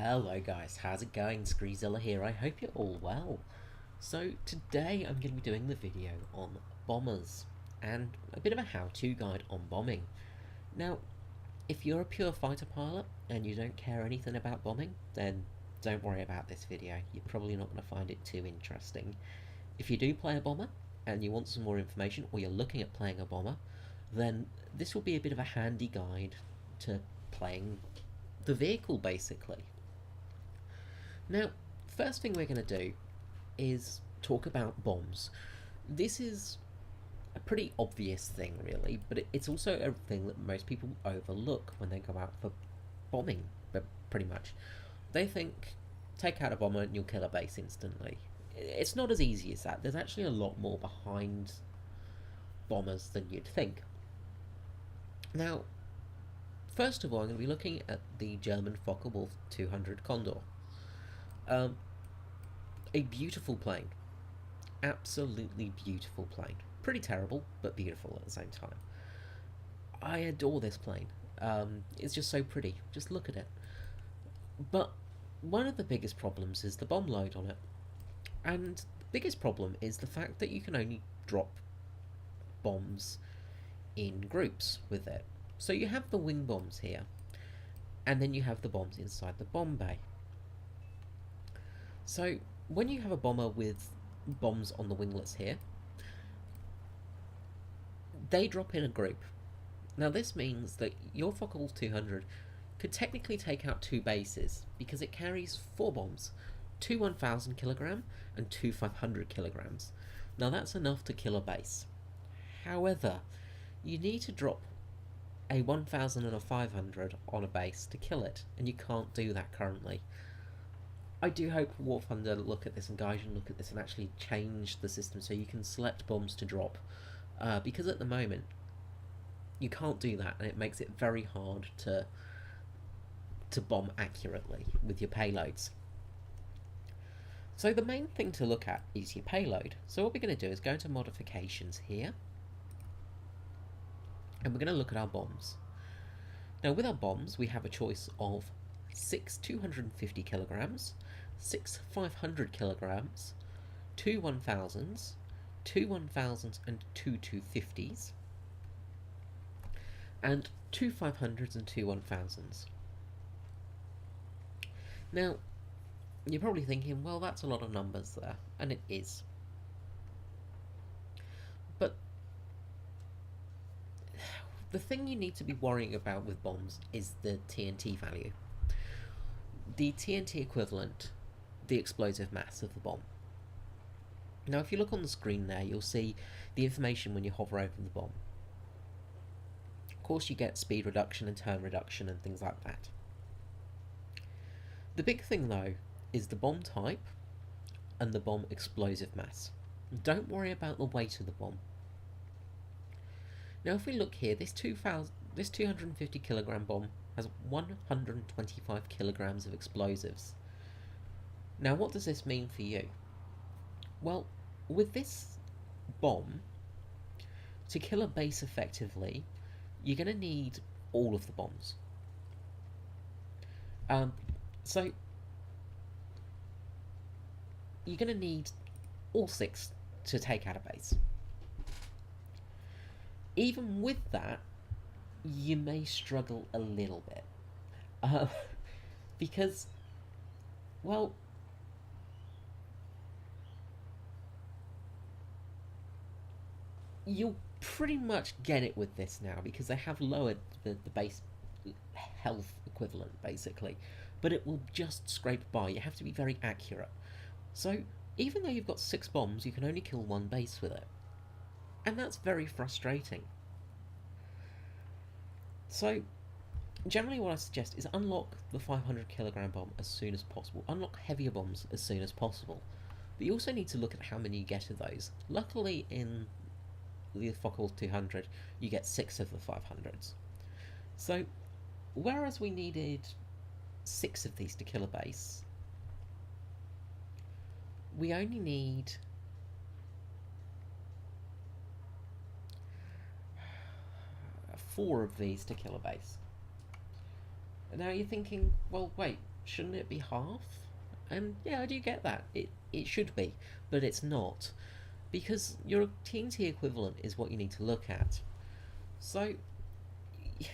Hello guys, how's it going? Screezilla here, I hope you're all well. So today I'm going to be doing the video on bombers, and a bit of a how-to guide on bombing. Now, if you're a pure fighter pilot and you don't care anything about bombing, then don't worry about this video, you're probably not going to find it too interesting. If you do play a bomber, and you want some more information, or you're looking at playing a bomber, then this will be a bit of a handy guide to playing the vehicle, basically. Now, first thing we're going to do is talk about bombs. This is a pretty obvious thing, really, but it's also a thing that most people overlook when they go out for bombing, but pretty much. They think, take out a bomber and you'll kill a base instantly. It's not as easy as that. There's actually a lot more behind bombers than you'd think. Now, first of all, I'm going to be looking at the German Focke-Wulf 200 Condor. A beautiful plane. Absolutely beautiful plane. Pretty terrible, but beautiful at the same time. I adore this plane. It's just so pretty. Just look at it. But one of the biggest problems is the bomb load on it. And the biggest problem is the fact that you can only drop bombs in groups with it. So you have the wing bombs here, and then you have the bombs inside the bomb bay. So when you have a bomber with bombs on the winglets here, they drop in a group. Now this means that your Focke-Wulf 200 could technically take out two bases because it carries 4 bombs, 2 1000 kilogram and 2 500 kilograms. Now that's enough to kill a base. However, you need to drop a 1000 and a 500 on a base to kill it, and you can't do that currently. I do hope War Thunder look at this and Gaijin look at this and actually change the system so you can select bombs to drop, because at the moment you can't do that, and it makes it very hard to bomb accurately with your payloads. So the main thing to look at is your payload. So what we're going to do is go into modifications here, and we're going to look at our bombs. Now with our bombs we have a choice of 6 250 kilograms, 6 500 kilograms, 2 1000s, 2 1000s and 2 250s, and 2 500s and 2 1000s. Now, you're probably thinking, well, that's a lot of numbers there, and it is. But the thing you need to be worrying about with bombs is the TNT value. The TNT equivalent, the explosive mass of the bomb. Now if you look on the screen there, you'll see the information when you hover over the bomb. Of course you get speed reduction and turn reduction and things like that. The big thing though is the bomb type and the bomb explosive mass. Don't worry about the weight of the bomb. Now if we look here, this 250 kilogram bomb has 125 kilograms of explosives. Now what does this mean for you? Well, with this bomb, to kill a base effectively, you're going to need all of the bombs. So you're going to need all 6 to take out a base. Even with that, you may struggle a little bit, because, well, you'll pretty much get it with this now, because they have lowered the base health equivalent, basically, but it will just scrape by. You have to be very accurate. So even though you've got 6 bombs, you can only kill 1 base with it, and that's very frustrating. So, generally what I suggest is unlock the 500 kilogram bomb as soon as possible. Unlock heavier bombs as soon as possible. But you also need to look at how many you get of those. Luckily in the Focke-Wulf 200, you get 6 of the 500s. So, whereas we needed 6 of these to kill a base, we only need 4 of these to kill a base. Now you're thinking, well, wait, shouldn't it be half? And yeah, I do get that. It should be, but it's not. Because your TNT equivalent is what you need to look at. So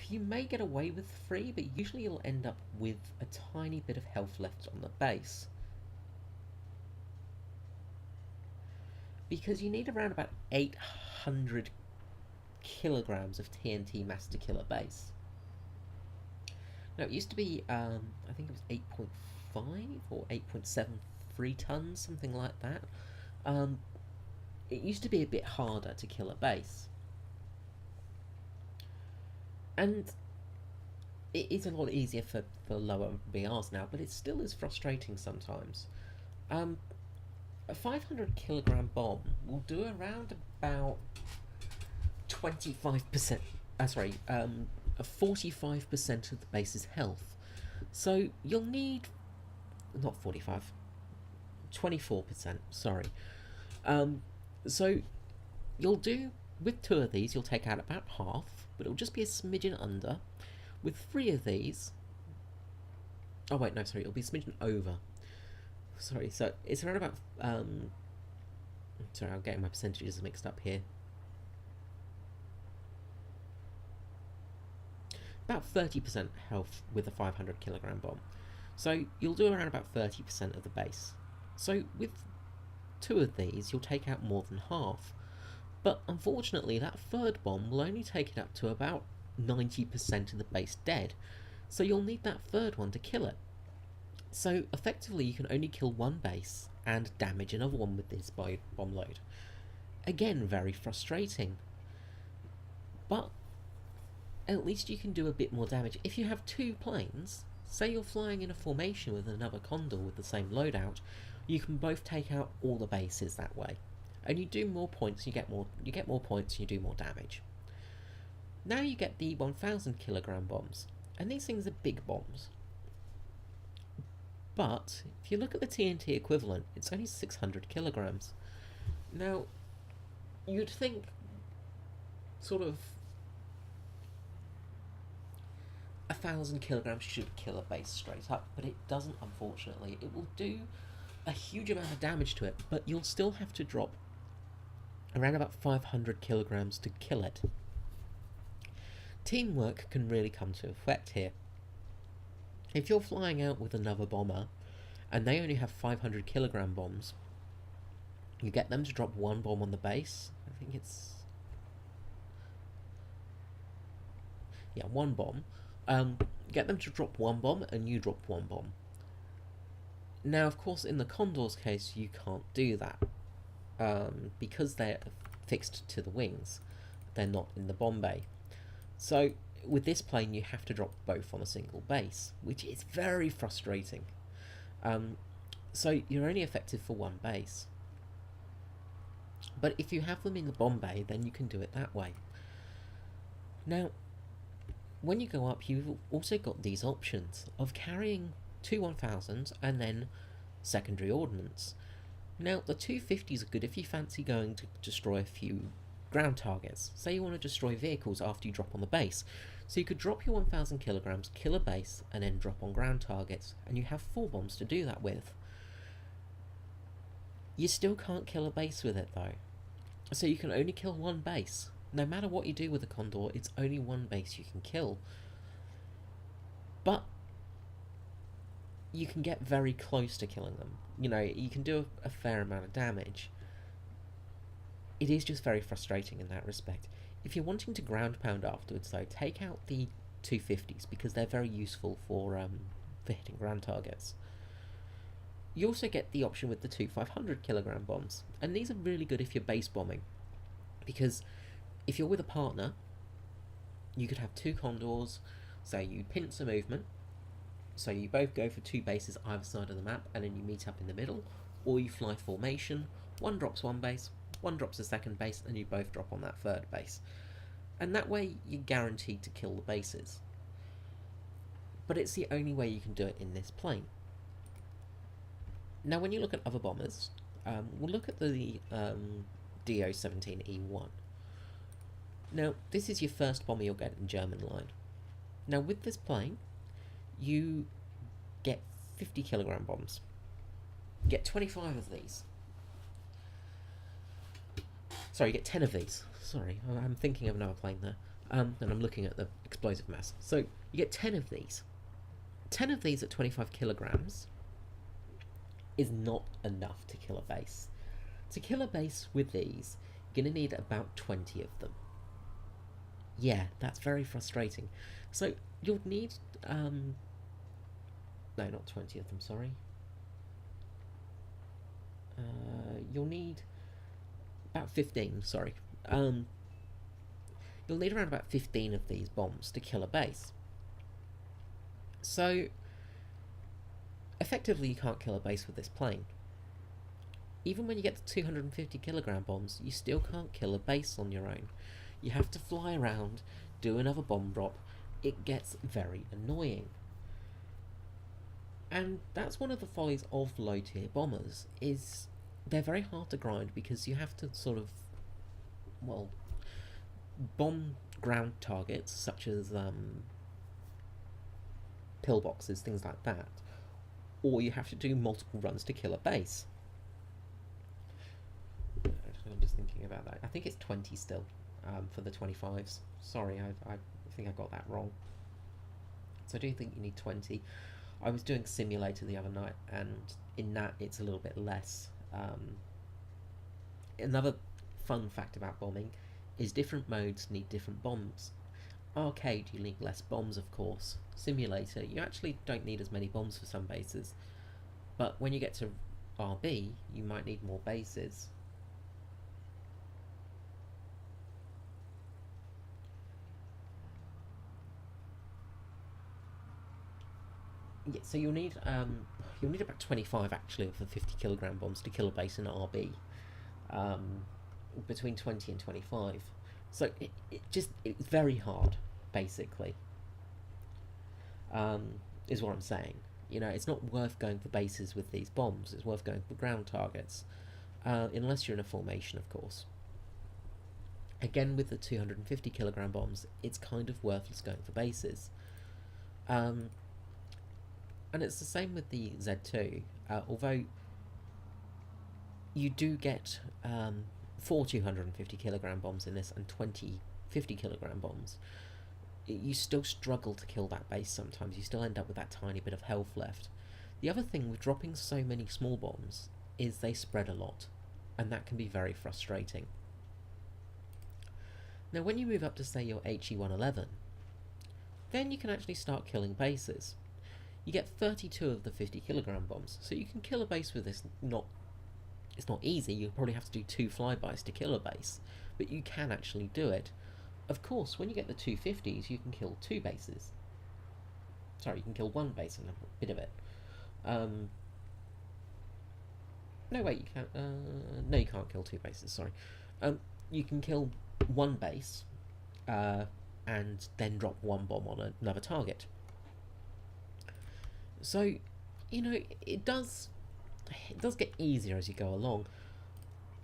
you may get away with 3, but usually you'll end up with a tiny bit of health left on the base. Because you need around about 800 kilograms of TNT mass to kill a base. Now, it used to be, I think it was 8.5 or 8.73 tons, something like that. It used to be a bit harder to kill a base. And it is a lot easier for lower BRs now, but it still is frustrating sometimes. A 500 kilogram bomb will do around about 25%, a 45% of the base's health. So you'll need, not 45, 24%, sorry. So you'll do, with 2 of these, you'll take out about half, but it'll just be a smidgen under. With 3 of these, oh wait, no, sorry, it'll be a smidgen over. Sorry, so it's around about, sorry, I'm getting my percentages mixed up here. About 30% health with a 500 kilogram bomb. So you'll do around about 30% of the base. So with 2 of these, you'll take out more than half. But unfortunately, that 3rd bomb will only take it up to about 90% of the base dead. So you'll need that 3rd one to kill it. So effectively, you can only kill 1 base and damage another one with this bomb load. Again, very frustrating. But at least you can do a bit more damage. If you have 2 planes, say you're flying in a formation with another Condor with the same loadout, you can both take out all the bases that way. And you do more points, you get more points, you do more damage. Now you get the 1000 kilogram bombs, and these things are big bombs. But if you look at the TNT equivalent, it's only 600 kilograms. Now, you'd think sort of 1000 kilograms should kill a base straight up, but it doesn't, unfortunately. It will do a huge amount of damage to it, but you'll still have to drop around about 500 kilograms to kill it. Teamwork can really come to effect here. If you're flying out with another bomber and they only have 500 kilogram bombs, you get them to drop 1 bomb on the base. I think it's, yeah, 1 bomb. Get them to drop 1 bomb and you drop 1 bomb. Now, of course, in the Condor's case, you can't do that. Because they're fixed to the wings, they're not in the bomb bay. So with this plane, you have to drop both on a single base, which is very frustrating. So you're only effective for 1 base. But if you have them in the bomb bay, then you can do it that way. Now, when you go up, you've also got these options of carrying 2 1000s and then secondary ordnance. Now, the 250s are good if you fancy going to destroy a few ground targets. Say you want to destroy vehicles after you drop on the base. So you could drop your 1000 kilograms, kill a base, and then drop on ground targets, and you have 4 bombs to do that with. You still can't kill a base with it, though. So you can only kill 1 base. No matter what you do with the Condor, it's only 1 base you can kill. But you can get very close to killing them. You know, you can do a fair amount of damage. It is just very frustrating in that respect. If you're wanting to ground pound afterwards, though, take out the 250s because they're very useful for hitting ground targets. You also get the option with the 2 500 kilogram bombs, and these are really good if you're base bombing, because if you're with a partner, you could have 2 Condors, so you pinch a movement, so you both go for 2 bases either side of the map, and then you meet up in the middle, or you fly formation, 1 drops 1 base, 1 drops a 2nd base, and you both drop on that 3rd base. And that way, you're guaranteed to kill the bases. But it's the only way you can do it in this plane. Now, when you look at other bombers, we'll look at the DO-17E1. Now, this is your first bomber you'll get in German line. Now, with this plane, you get 50 kilogram bombs. You get 25 of these. Sorry, you get 10 of these. Sorry, I'm thinking of another plane there. And I'm looking at the explosive mass. So you get 10 of these. 10 of these at 25 kilograms is not enough to kill a base. To kill a base with these, you're going to need about 20 of them. Yeah, that's very frustrating. So you'll need, no, not 20 of them, sorry. You'll need about 15, sorry. You'll need around about 15 of these bombs to kill a base. So, effectively you can't kill a base with this plane. Even when you get to 250 kilogram bombs, you still can't kill a base on your own. You have to fly around, do another bomb drop. It gets very annoying. And that's one of the follies of low tier bombers, is they're very hard to grind because you have to sort of, well, bomb ground targets such as pillboxes, things like that, or you have to do multiple runs to kill a base. I'm just thinking about that. I think it's 20 still for the 25s. Sorry, I think I got that wrong. So I do think you need 20. I was doing simulator the other night, and in that it's a little bit less. Another fun fact about bombing is different modes need different bombs. Arcade, you need less bombs, of course. Simulator, you actually don't need as many bombs for some bases. But when you get to RB, you might need more bases. Yeah, so you'll need about 25 actually of the 50 kilogram bombs to kill a base in RB. Between 20 and 25. So it's very hard, basically. Is what I'm saying. You know, it's not worth going for bases with these bombs. It's worth going for ground targets, unless you're in a formation, of course. Again, with the 250 kilogram bombs, it's kind of worthless going for bases. And it's the same with the Z2, although you do get 4 250 kilogram bombs in this and 20 50 kilogram bombs. You still struggle to kill that base sometimes. You still end up with that tiny bit of health left. The other thing with dropping so many small bombs is they spread a lot, and that can be very frustrating. Now when you move up to say your HE-111, then you can actually start killing bases. You get 32 of the 50 kilogram bombs, so you can kill a base with this. It's not easy, you'll probably have to do 2 flybys to kill a base, but you can actually do it. Of course, when you get the 250s, you can kill 2 bases. Sorry, you can kill 1 base and a bit of it. No, wait, you can't. No, you can't kill 2 bases, sorry. You can kill 1 base, and then drop 1 bomb on another target. So, you know, it does get easier as you go along.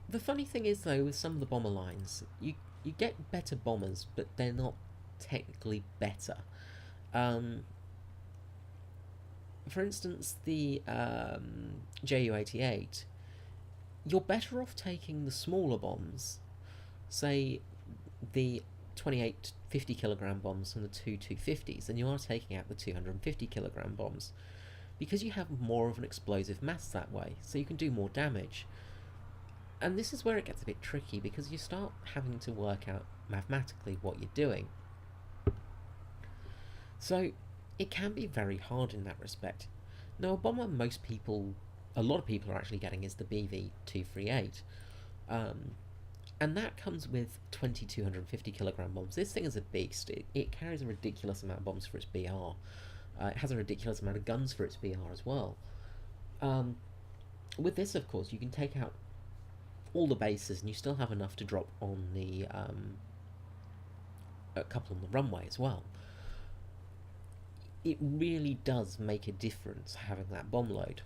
The funny thing is, though, with some of the bomber lines, you get better bombers, but they're not technically better. For instance, the Ju-88, you're better off taking the smaller bombs, say the 28 50 kilogram bombs and the 2 250s, than you are taking out the 250 kilogram bombs, because you have more of an explosive mass that way, so you can do more damage. And this is where it gets a bit tricky, because you start having to work out mathematically what you're doing. So it can be very hard in that respect. Now, a bomber a lot of people are actually getting is the BV-238. And that comes with 2,250 kilogram bombs. This thing is a beast. It carries a ridiculous amount of bombs for its BR. It has a ridiculous amount of guns for its BR as well. With this, of course, you can take out all the bases and you still have enough to drop on the a couple on the runway as well. It really does make a difference having that bomb load.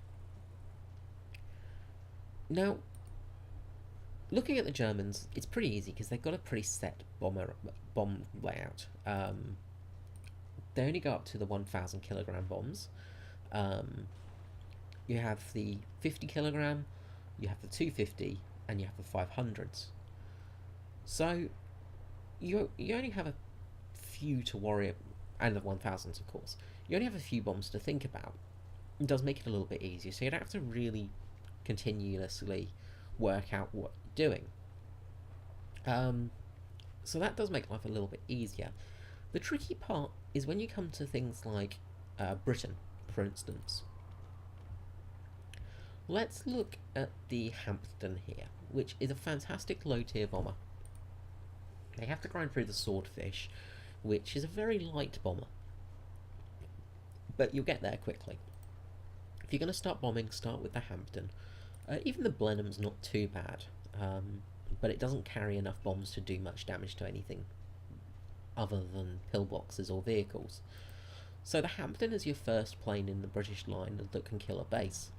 Now, looking at the Germans, it's pretty easy because they've got a pretty set bomb layout. They only go up to the 1,000 kilogram bombs. You have the 50 kilogram, you have the 250, and you have the 500s. So you only have a few to worry, and the 1000s, of course. You only have a few bombs to think about. It does make it a little bit easier, so you don't have to really continuously work out what you're doing. So that does make life a little bit easier. The tricky part is when you come to things like Britain, for instance. Let's look at the Hampton here, which is a fantastic low-tier bomber. They have to grind through the Swordfish, which is a very light bomber, but you'll get there quickly. If you're going to start bombing, start with the Hampton. Even the Blenheim's not too bad, but it doesn't carry enough bombs to do much damage to anything other than pillboxes or vehicles. So the Hampton is your first plane in the British line that can kill a base.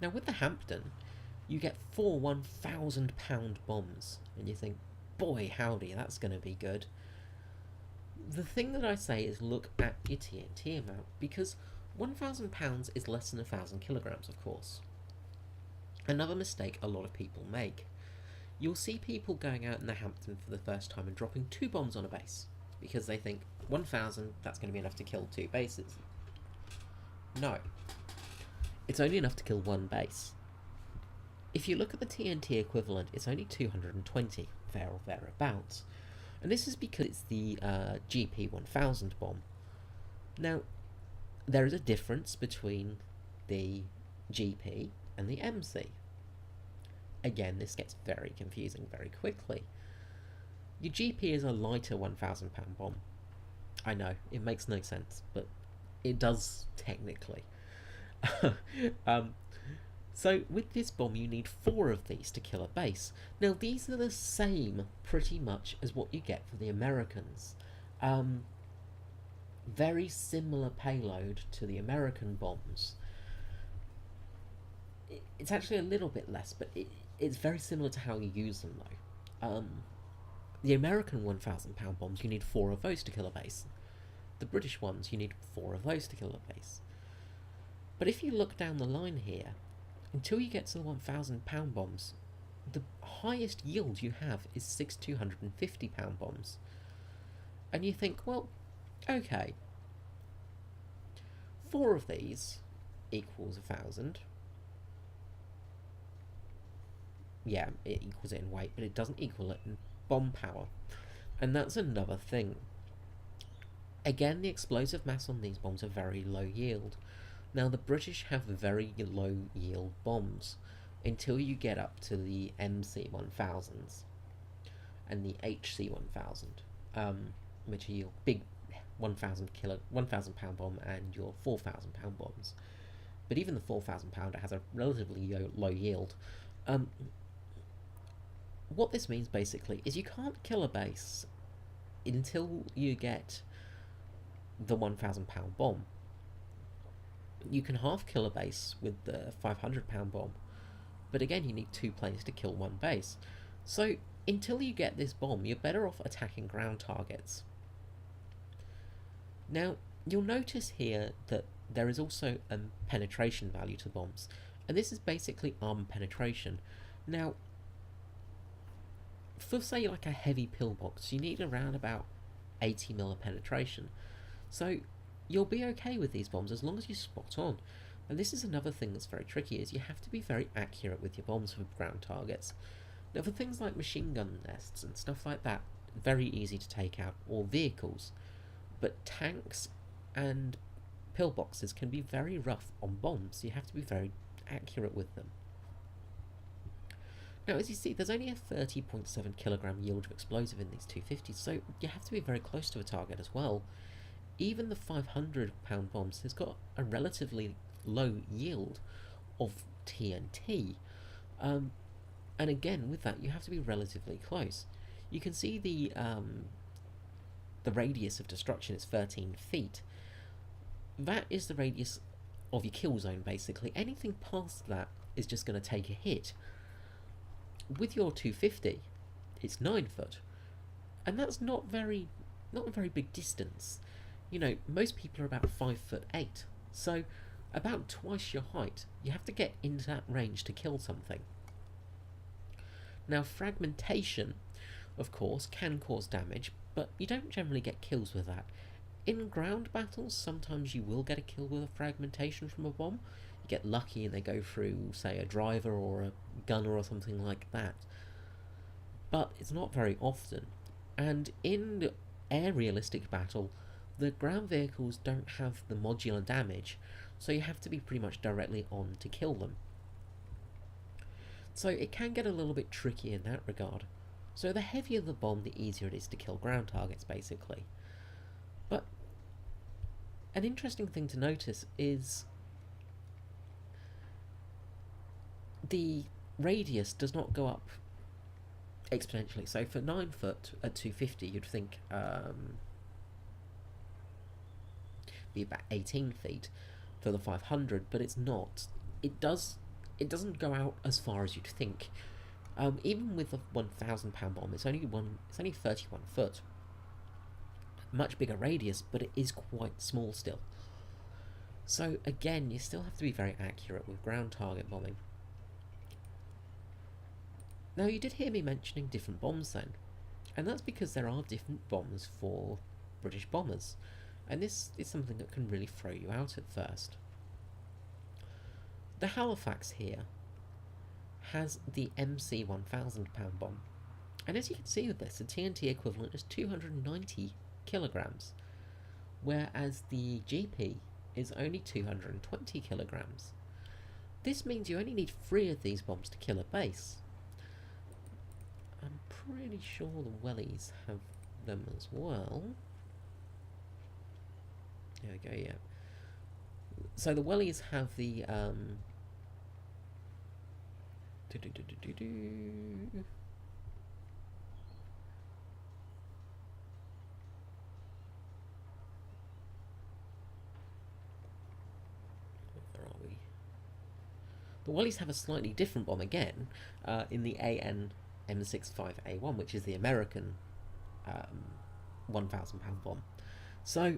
Now with the Hampton, you get 4 £1,000 bombs, and you think, boy howdy, that's going to be good. The thing that I say is look at your TNT amount, because £1,000 is less than 1,000 kilograms, of course. Another mistake a lot of people make. You'll see people going out in the Hampton for the first time and dropping 2 bombs on a base, because they think 1,000, that's going to be enough to kill 2 bases. No. It's only enough to kill 1 base. If you look at the TNT equivalent, it's only 220, there or thereabouts. And this is because it's the GP1000 bomb. Now, there is a difference between the GP and the MC. Again, this gets very confusing very quickly. Your GP is a lighter £1,000 bomb. I know, it makes no sense, but it does technically. So with this bomb you need 4 of these to kill a base. Now these are the same pretty much as what you get for the Americans. Very similar payload to the American bombs. It's actually a little bit less, but it's very similar to how you use them though. The American £1,000 bombs, you need 4 of those to kill a base. The British ones, you need 4 of those to kill a base. But if you look down the line here, until you get to the £1,000 bombs, the highest yield you have is 6 £250 bombs. And you think, well, okay, 4 of these equals 1,000. Yeah, it equals it in weight, but it doesn't equal it in bomb power. And that's another thing. Again, the explosive mass on these bombs are very low yield. Now, the British have very low yield bombs until you get up to the MC1000s and the HC1000, which are your big 1,000 pound bomb and your 4,000 pound bombs. But even the 4,000 pounder has a relatively low yield. What this means basically is you can't kill a base until you get the 1,000 pound bomb. You can half kill a base with the 500 pound bomb, but again you need 2 planes to kill 1 base. So until you get this bomb, you're better off attacking ground targets. Now you'll notice here that there is also a penetration value to bombs, and this is basically armor penetration. Now for say like a heavy pillbox, you need around about 80 mil of penetration. So you'll be okay with these bombs as long as you spot on. And this is another thing that's very tricky, is you have to be very accurate with your bombs for ground targets. Now for things like machine gun nests and stuff like that, very easy to take out, or vehicles. But tanks and pillboxes can be very rough on bombs, so you have to be very accurate with them. Now as you see, there's only a 30.7 kilogram yield of explosive in these 250s, so you have to be very close to a target as well. Even the 500 pound bombs has got a relatively low yield of TNT, and again with that you have to be relatively close. You can see the radius of destruction is 13 feet. That is the radius of your kill zone basically. Anything past that is just going to take a hit. With your 250 it's 9 foot, and that's not a very big distance. You know, most people are about 5'8", so about twice your height. You have to get into that range to kill something. Now, fragmentation, of course, can cause damage, but you don't generally get kills with that. In ground battles, sometimes you will get a kill with a fragmentation from a bomb. You get lucky and they go through, say, a driver or a gunner or something like that. But it's not very often. And in air realistic battle, the ground vehicles don't have the modular damage, so you have to be pretty much directly on to kill them. So it can get a little bit tricky in that regard. So the heavier the bomb, the easier it is to kill ground targets, basically. But an interesting thing to notice is the radius does not go up exponentially. So for 9 foot at 250, you'd think be about 18 feet for the 500, but it's not. It doesn't go out as far as you'd think. Even with a 1,000 pound bomb, it's only 31 foot. Much bigger radius, but it is quite small still. So again, you still have to be very accurate with ground target bombing. Now, you did hear me mentioning different bombs then, and that's because there are different bombs for British bombers, and this is something that can really throw you out at first. The Halifax here has the MC 1,000 pound bomb, and as you can see with this, the TNT equivalent is 290 kilograms, whereas the GP is only 220 kilograms. This means you only need 3 of these bombs to kill a base. I'm pretty sure the wellies have them as well. There we go, yeah. So the wellies have the where are we? The wellies have a slightly different bomb again, in the AN M65A1, which is the American 1,000 pound bomb. So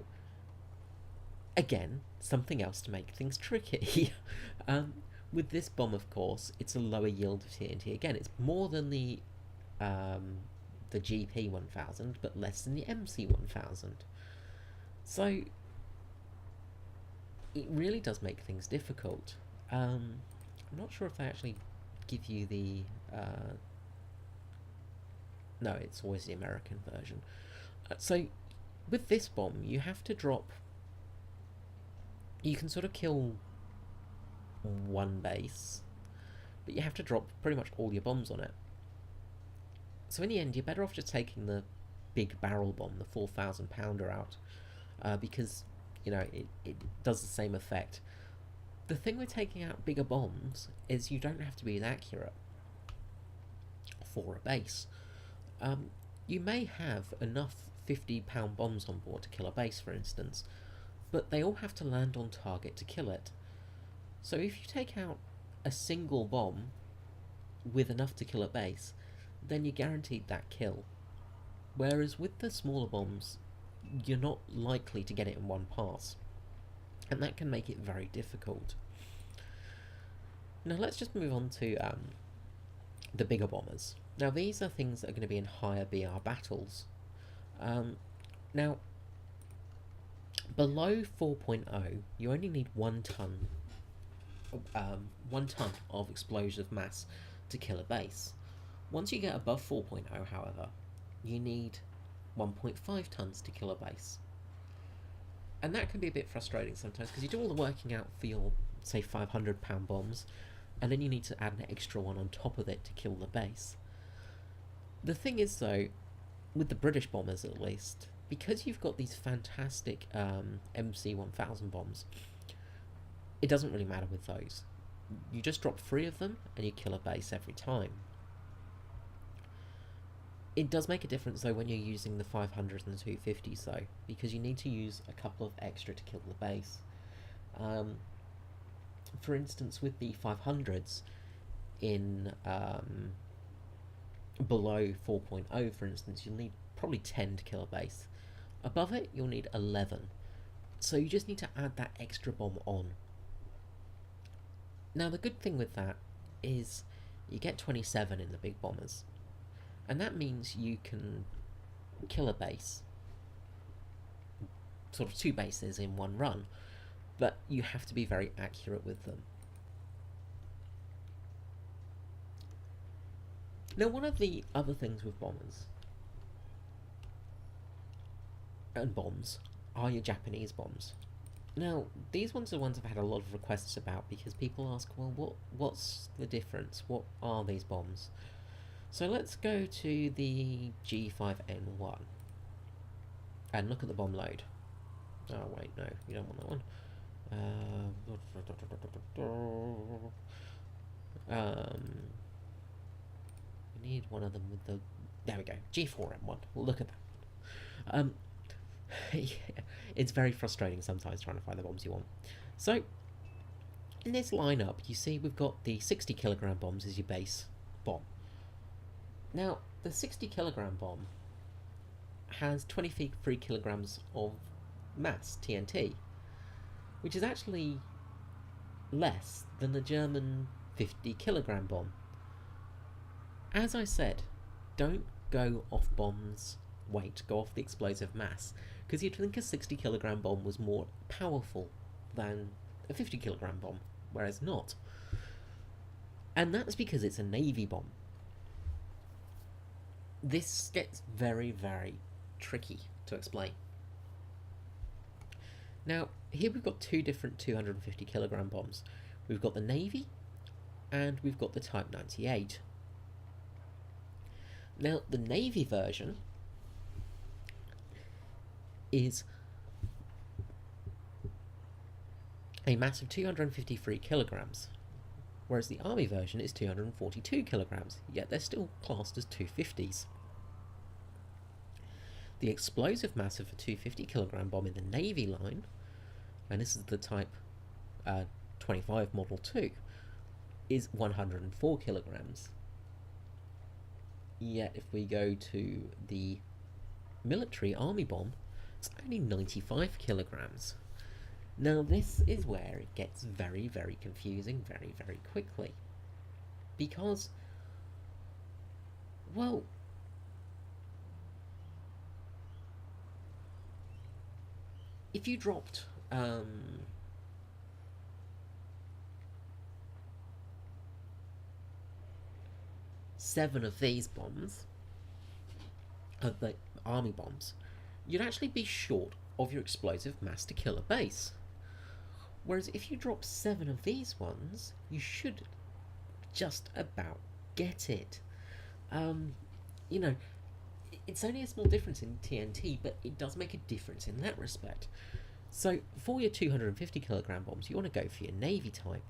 again, something else to make things tricky. With this bomb, of course, it's a lower yield of TNT. Again, it's more than the GP 1000, but less than the MC 1000. So it really does make things difficult. I'm not sure if they actually give you the no, it's always the American version. So with this bomb, you have to drop. You can sort of kill one base, but you have to drop pretty much all your bombs on it. So in the end, you're better off just taking the big barrel bomb, the 4,000 pounder out, because, you know, it does the same effect. The thing with taking out bigger bombs is you don't have to be as accurate for a base. You may have enough 50-pound bombs on board to kill a base, for instance, but they all have to land on target to kill it. So if you take out a single bomb with enough to kill a base, then you're guaranteed that kill. Whereas with the smaller bombs, you're not likely to get it in one pass, and that can make it very difficult. Now let's just move on to the bigger bombers. Now these are things that are going to be in higher BR battles. Now, below 4.0, you only need 1 ton of explosive mass to kill a base. Once you get above 4.0, however, you need 1.5 tons to kill a base. And that can be a bit frustrating sometimes, because you do all the working out for your, say, 500-pound bombs, and then you need to add an extra one on top of it to kill the base. The thing is, though, with the British bombers at least, because you've got these fantastic MC 1000 bombs, it doesn't really matter with those. You just drop 3 of them and you kill a base every time. It does make a difference though when you're using the 500s and the 250s though, because you need to use a couple of extra to kill the base. For instance, with the 500s in below 4.0, for instance, you'll need probably 10 to kill a base. Above it, you'll need 11. So you just need to add that extra bomb on. Now, the good thing with that is you get 27 in the big bombers, and that means you can kill a base, sort of two bases in one run, but you have to be very accurate with them. Now, one of the other things with bombers and bombs are your Japanese bombs. Now, these ones are ones I've had a lot of requests about because people ask, well, what's the difference? What are these bombs? So let's go to the G5N1 and look at the bomb load. Oh wait, no, you don't want that one. We need one of them with the... There we go, G4N1. Look at that. It's very frustrating sometimes trying to find the bombs you want. So, in this lineup, you see we've got the 60 kilogram bombs as your base bomb. Now, the 60 kilogram bomb has 23 kilograms of mass, TNT, which is actually less than the German 50 kilogram bomb. As I said, don't go off bombs weight, go off the explosive mass, because you'd think a 60 kilogram bomb was more powerful than a 50 kilogram bomb, whereas not. And that's because it's a Navy bomb. This gets very, very tricky to explain. Now, here we've got two different 250 kilogram bombs. We've got the Navy, and we've got the Type 98. Now, the Navy version is a mass of 253 kilograms, whereas the Army version is 242 kilograms, yet they're still classed as 250s. The explosive mass of a 250 kilogram bomb in the Navy line, and this is the Type 25 Model 2, is 104 kilograms. Yet if we go to the military Army bomb, it's only 95 kilograms. Now this is where it gets very, very confusing very, very quickly. Because, well, if you dropped 7 of these bombs, of the Army bombs, you'd actually be short of your explosive mass to kill a base. Whereas if you drop 7 of these ones, you should just about get it. You know, it's only a small difference in TNT, but it does make a difference in that respect. So for your 250 kilogram bombs, you want to go for your Navy type.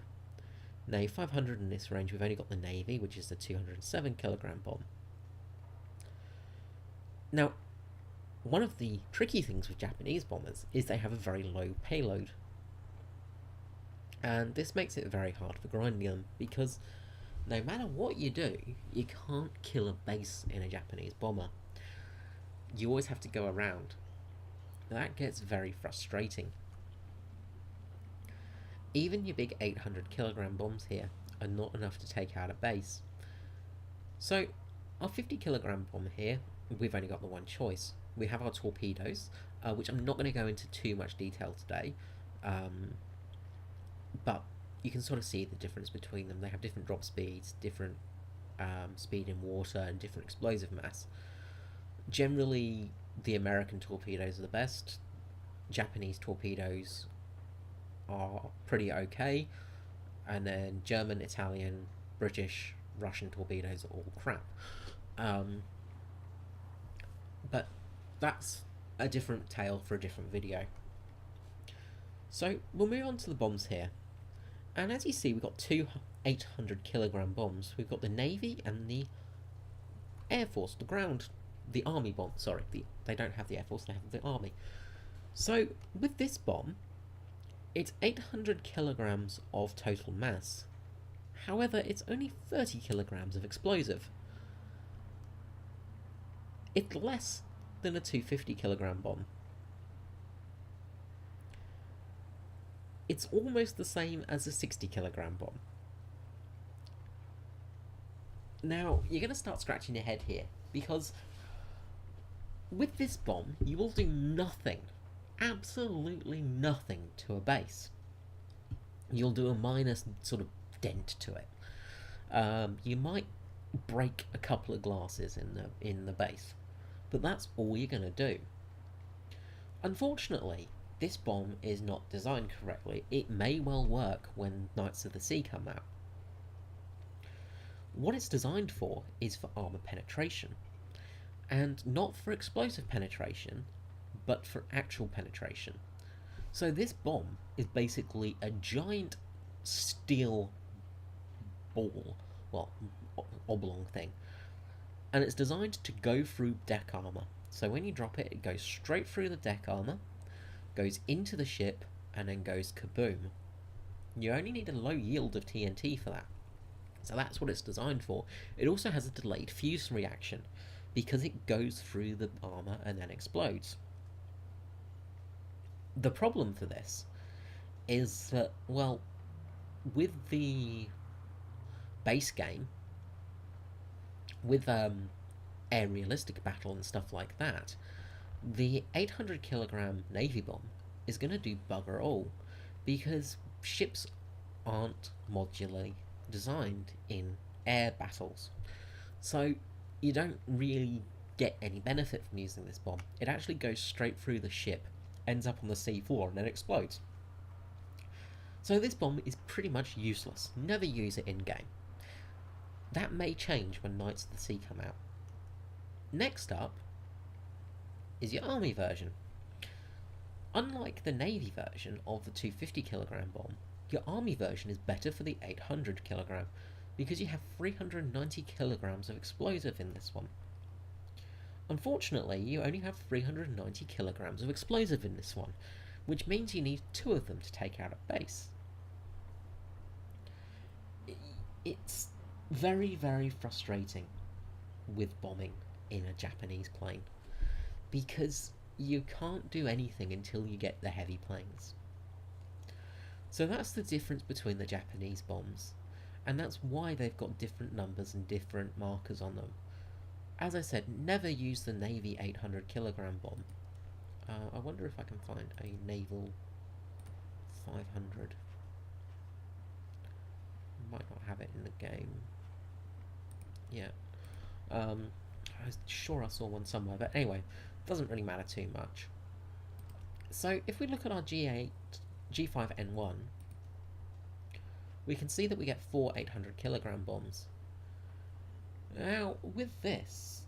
Now, 500 in this range, we've only got the Navy, which is the 207 kilogram bomb. Now, one of the tricky things with Japanese bombers is they have a very low payload. And this makes it very hard for grinding them, because no matter what you do, you can't kill a base in a Japanese bomber. You always have to go around. That gets very frustrating. Even your big 800 kilogram bombs here are not enough to take out a base. So, our 50 kilogram bomb here, we've only got the one choice. We have our torpedoes, which I'm not going to go into too much detail today, but you can sort of see the difference between them. They have different drop speeds, different speed in water, and different explosive mass. Generally, the American torpedoes are the best. Japanese torpedoes are pretty okay, and then German, Italian, British, Russian torpedoes are all crap. But that's a different tale for a different video. So we'll move on to the bombs here, and as you see, we've got two 800 kilogram bombs. We've got the Navy and the Air Force, the Army bomb. Sorry, they don't have the Air Force, they have the Army. So with this bomb, it's 800 kilograms of total mass. However, it's only 30 kilograms of explosive. It's less than a 250 kilogram bomb. It's almost the same as a 60 kilogram bomb. Now, you're going to start scratching your head here, because with this bomb, you will do nothing, absolutely nothing to a base. You'll do a minor sort of dent to it. You might break a couple of glasses in the base, but that's all you're going to do. Unfortunately, this bomb is not designed correctly. It may well work when Knights of the Sea come out. What it's designed for is for armor penetration, and not for explosive penetration, but for actual penetration. So this bomb is basically a giant steel ball, well, oblong thing, and it's designed to go through deck armor. So when you drop it, it goes straight through the deck armor, goes into the ship, and then goes kaboom. You only need a low yield of TNT for that. So that's what it's designed for. It also has a delayed fuse reaction, because it goes through the armor and then explodes. The problem for this is that, well, with the base game, with air realistic battle and stuff like that, the 800 kilogram Navy bomb is going to do bugger all, because ships aren't modularly designed in air battles. So you don't really get any benefit from using this bomb. It actually goes straight through the ship, ends up on the seafloor, and then explodes. So this bomb is pretty much useless. Never use it in game. That may change when Knights of the Sea come out. Next up is your army version. Unlike the Navy version of the 250 kilogram bomb, your army version is better for the 800 kilogram, because you have 390 kilograms of explosive in this one. Unfortunately, you only have 390 kilograms of explosive in this one, which means you need 2 of them to take out a base. It's very, very frustrating with bombing in a Japanese plane, because you can't do anything until you get the heavy planes. So that's the difference between the Japanese bombs, and that's why they've got different numbers and different markers on them. As I said, never use the Navy 800 kilogram bomb. I wonder if I can find a naval 500. Might not have it in the game. Yeah. I was sure I saw one somewhere, but anyway, doesn't really matter too much. So if we look at our G5N1, we can see that we get 4 800 kilogram bombs. Now, with this,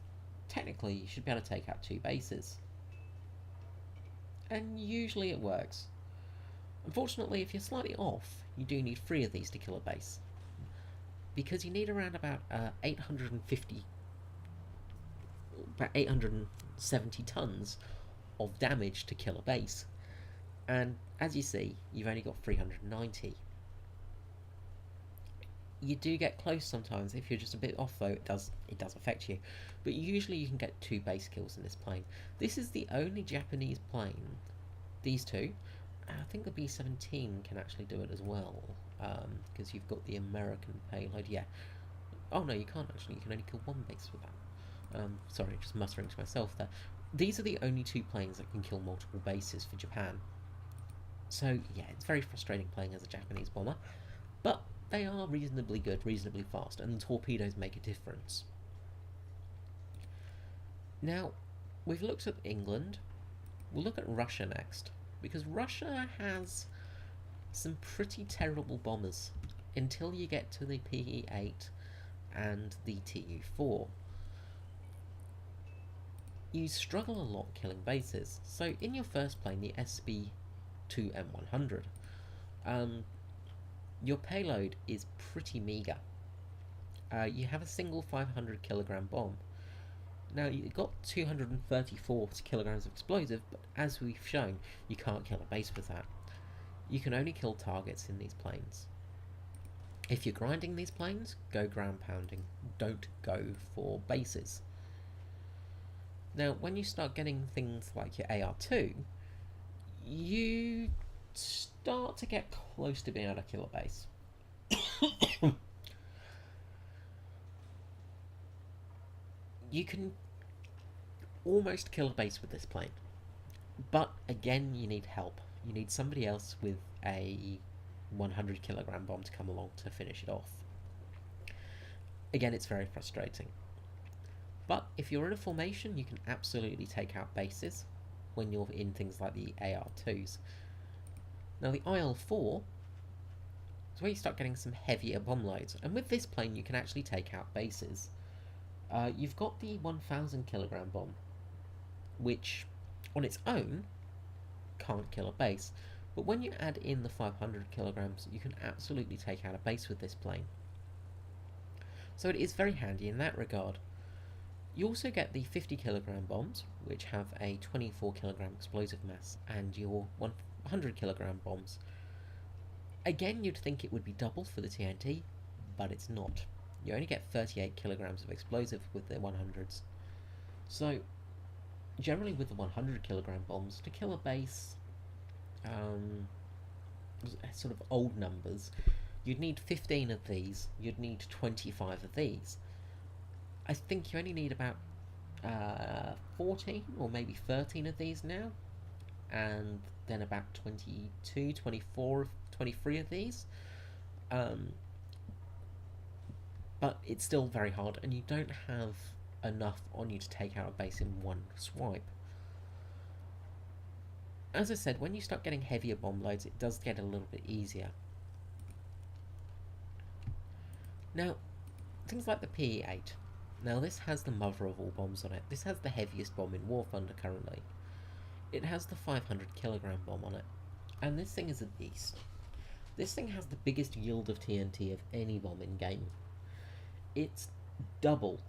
technically you should be able to take out 2 bases. And usually it works. Unfortunately, if you're slightly off, you do need 3 of these to kill a base, because you need around about 870 tons of damage to kill a base. And as you see, you've only got 390. You do get close sometimes. If you're just a bit off, though, it does affect you. But usually you can get 2 base kills in this plane. This is the only Japanese plane, these 2. I think the B-17 can actually do it as well, because you've got the American payload. Yeah. Oh no, you can't actually. You can only kill 1 base with that. Sorry, just muttering to myself there. These are the only 2 planes that can kill multiple bases for Japan. So yeah, it's very frustrating playing as a Japanese bomber, but they are reasonably good, reasonably fast, and the torpedoes make a difference. Now, we've looked at England. We'll look at Russia next, because Russia has some pretty terrible bombers until you get to the PE-8 and the TU-4. You struggle a lot killing bases. So in your first plane, the SB-2M100, your payload is pretty meager. You have a single 500 kilogram bomb. Now, you've got 234 kilograms of explosive, but as we've shown, you can't kill a base with that. You can only kill targets in these planes. If you're grinding these planes, go ground pounding. Don't go for bases. Now, when you start getting things like your AR-2, you start to get close to being able to kill a base. You can almost kill a base with this plane, but again, you need help. You need somebody else with a 100 kilogram bomb to come along to finish it off. Again, it's very frustrating. But if you're in a formation, you can absolutely take out bases when you're in things like the AR2s. Now the IL-4 is where you start getting some heavier bomb loads, and with this plane you can actually take out bases. You've got the 1000 kilogram bomb, which on its own can't kill a base, but when you add in the 500 kilograms, you can absolutely take out a base with this plane. So it is very handy in that regard. You also get the 50 kilogram bombs, which have a 24 kilogram explosive mass, and your 100 kilogram bombs. Again, you'd think it would be double for the TNT, but it's not. You only get 38 kilograms of explosive with the 100s. So, generally with the 100 kilogram bombs, to kill a base, sort of old numbers, you'd need 15 of these, you'd need 25 of these. I think you only need about 14 or maybe 13 of these now, and then about 22, 24, 23 of these. But it's still very hard, and you don't have enough on you to take out a base in one swipe. As I said, when you start getting heavier bomb loads, it does get a little bit easier. Now, things like the PE-8. Now, this has the mother of all bombs on it. This has the heaviest bomb in War Thunder currently. It has the 500 kilogram bomb on it, and this thing is a beast. This thing has the biggest yield of TNT of any bomb in game. It's double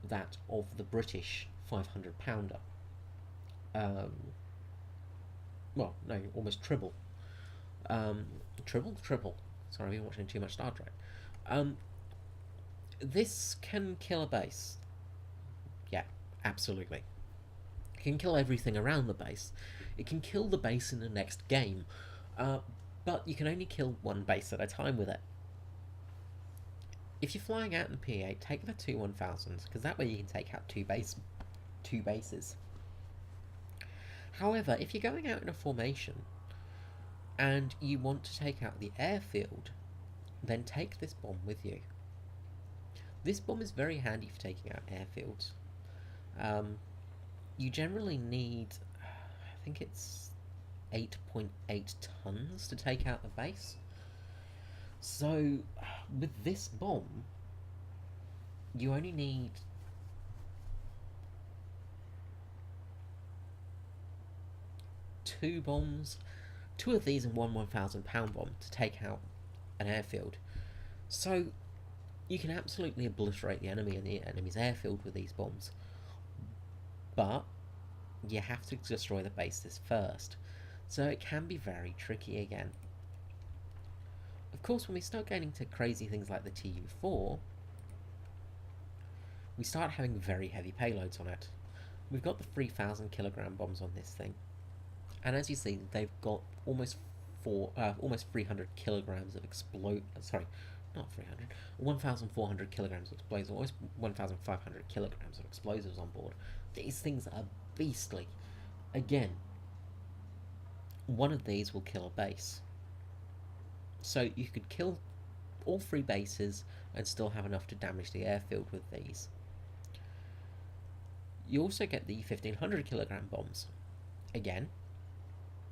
that of the British 500 pounder. Well, no, almost triple. Triple. Sorry, I've been watching too much Star Trek. This can kill a base. Yeah, absolutely. It can kill everything around the base. It can kill the base in the next game, but you can only kill one base at a time with it. If you're flying out in the P8, take the two 1000s, because that way you can take out two bases. However, if you're going out in a formation and you want to take out the airfield, then take this bomb with you. This bomb is very handy for taking out airfields. You generally need, I think it's 8.8 tons to take out the base. So, with this bomb, you only need two bombs, two of these and one 1000 pound bomb to take out an airfield. So, you can absolutely obliterate the enemy and the enemy's airfield with these bombs. But you have to destroy the bases first, so it can be very tricky again. Of course, when we start getting to crazy things like the TU-4, we start having very heavy payloads on it. We've got the 3000 kilogram bombs on this thing, and as you see, they've got almost 300 kilograms of not 300, 1,400 kilograms of explosives, almost 1,500 kilograms of explosives on board. These things are beastly. Again, one of these will kill a base. So you could kill all three bases and still have enough to damage the airfield with these. You also get the 1,500 kilogram bombs. Again,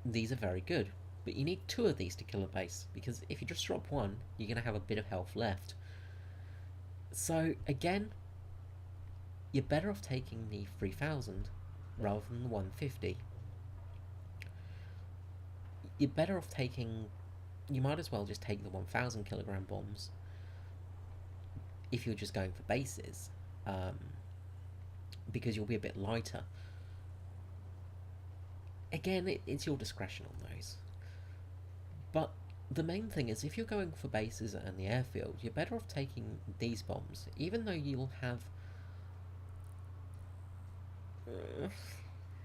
these are very good, but you need two of these to kill a base, because if you just drop one, you're going to have a bit of health left. So again, you're better off taking the 3,000 rather than the 150. You're better off taking, you might as well just take the 1,000 kilogram bombs if you're just going for bases, because you'll be a bit lighter. Again, it's your discretion on those. But the main thing is, if you're going for bases and the airfield, you're better off taking these bombs, even though you'll have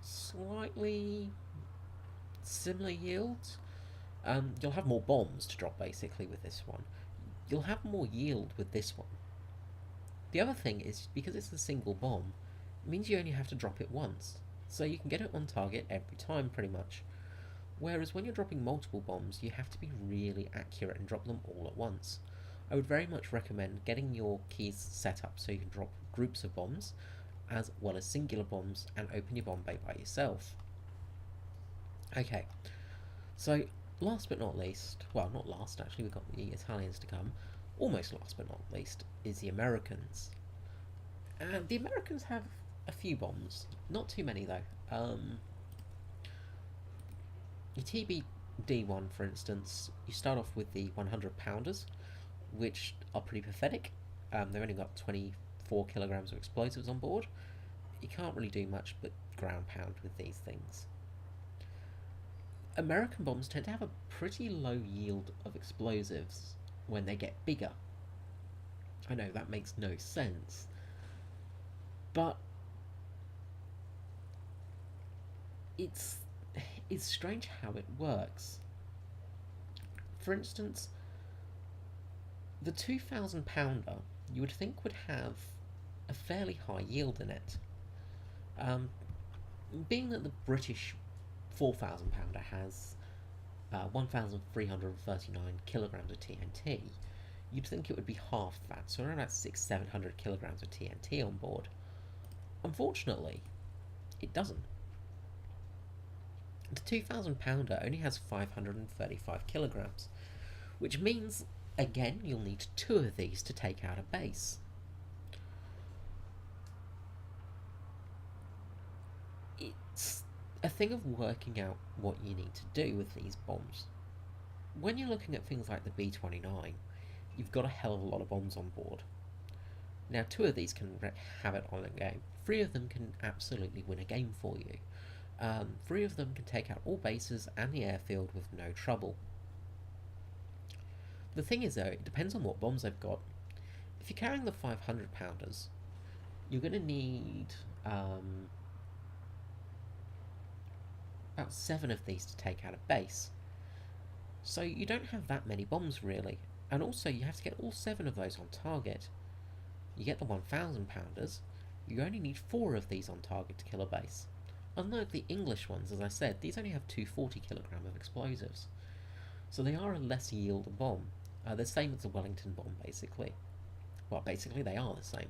slightly similar yields. You'll have more bombs to drop basically with this one. You'll have more yield with this one. The other thing is, because it's a single bomb, means you only have to drop it once, so you can get it on target every time pretty much. Whereas when you're dropping multiple bombs, you have to be really accurate and drop them all at once. I would very much recommend getting your keys set up so you can drop groups of bombs, as well as singular bombs, and open your bomb bay by yourself. Okay, so last but not least, well, not last actually, we've got the Italians to come. Almost last but not least is the Americans. And the Americans have a few bombs, not too many though. Your TBD1, for instance, you start off with the 100 pounders, which are pretty pathetic. They've only got 24 kilograms of explosives on board. You can't really do much but ground pound with these things. American bombs tend to have a pretty low yield of explosives when they get bigger. I know that makes no sense, but it's strange how it works. For instance, the 2,000 pounder you would think would have a fairly high yield in it. Being that the British 4,000 pounder has 1,339 kilograms of TNT, you'd think it would be half that, so around about 600-700 kilograms of TNT on board. Unfortunately, it doesn't. The 2,000 pounder only has 535 kilograms, which means, again, you'll need 2 of these to take out a base. It's a thing of working out what you need to do with these bombs. When you're looking at things like the B-29, you've got a hell of a lot of bombs on board. Now, 2 of these can have it on a game. 3 of them can absolutely win a game for you. 3 of them can take out all bases and the airfield with no trouble. The thing is though, it depends on what bombs they've got. If you're carrying the 500 pounders, you're going to need about 7 of these to take out a base. So you don't have that many bombs really, and also you have to get all 7 of those on target. You get the 1,000 pounders, you only need 4 of these on target to kill a base. Unlike the English ones, as I said, these only have 240 kilograms of explosives. So they are a less yield bomb. They're the same as the Wellington bomb, basically. Well, basically they are the same.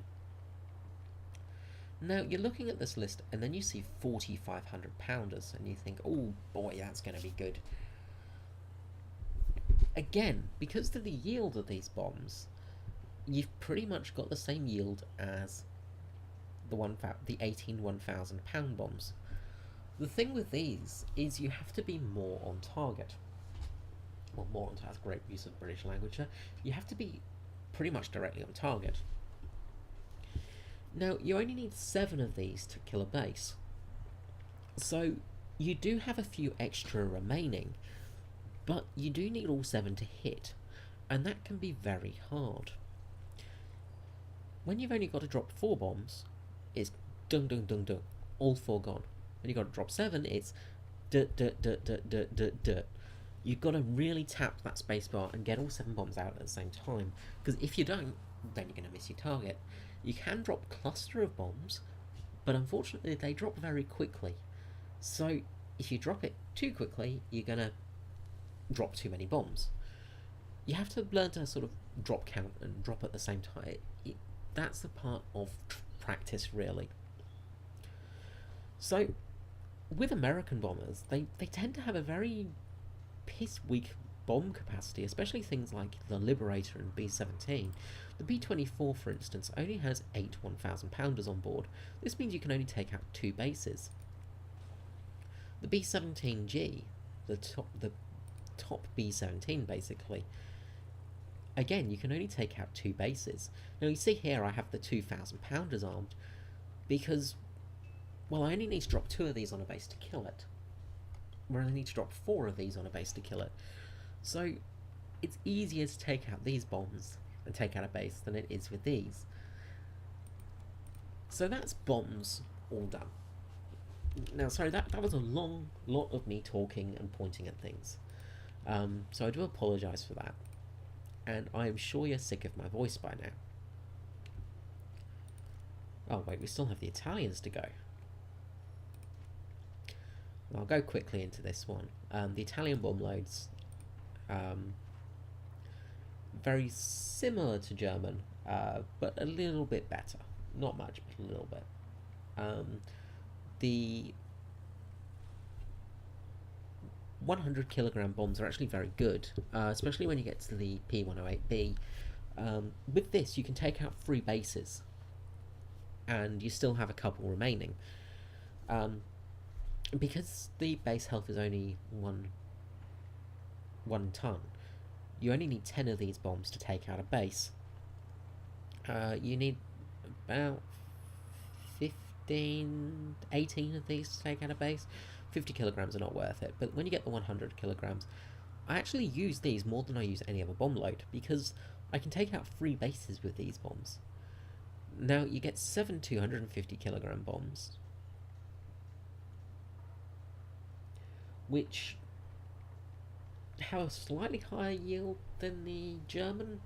Now, you're looking at this list, and then you see 4,500 pounders, and you think, oh boy, that's going to be good. Again, because of the yield of these bombs, you've pretty much got the same yield as the 18 1,000 pound bombs. The thing with these is you have to be more on target. Well, more on target, great use of British language there. You have to be pretty much directly on target. Now, you only need 7 of these to kill a base. So, you do have a few extra remaining, but you do need all 7 to hit, and that can be very hard. When you've only got to drop 4 bombs, it's dung dung dung dung, all 4 gone. When you've got to drop 7, it's dirt dirt dirt dirt dirt dirt dirt. You've got to really tap that spacebar and get all 7 bombs out at the same time, because if you don't, then you're going to miss your target. You can drop a cluster of bombs, but unfortunately they drop very quickly. So if you drop it too quickly, you're going to drop too many bombs. You have to learn to sort of drop count and drop at the same time. That's the part of practice, really. So with American bombers, they tend to have a very piss-weak bomb capacity, especially things like the Liberator and B-17. The B-24, for instance, only has 8 1,000 pounders on board. This means you can only take out 2 bases. The B-17G, the top B-17 basically, again, you can only take out 2 bases. Now you see here I have the 2,000 pounders armed because, well, I only need to drop 2 of these on a base to kill it, where I need to drop 4 of these on a base to kill it. So it's easier to take out these bombs and take out a base than it is with these. So that's bombs all done. Now, sorry, that was a long lot of me talking and pointing at things. So I do apologise for that. And I am sure you're sick of my voice by now. Oh wait, we still have the Italians to go. I'll go quickly into this one. The Italian bomb loads, very similar to German, but a little bit better. Not much, but a little bit. The 100 kilogram bombs are actually very good, especially when you get to the P108B. With this, you can take out 3 bases, and you still have a couple remaining. Because the base health is only one ton, you only need 10 of these bombs to take out a base. You need about 18 of these to take out a base. 50 kilograms are not worth it, but when you get the 100 kilograms, I actually use these more than I use any other bomb load, because I can take out 3 bases with these bombs. Now, you get 7 250 kilogram bombs, which have a slightly higher yield than the German.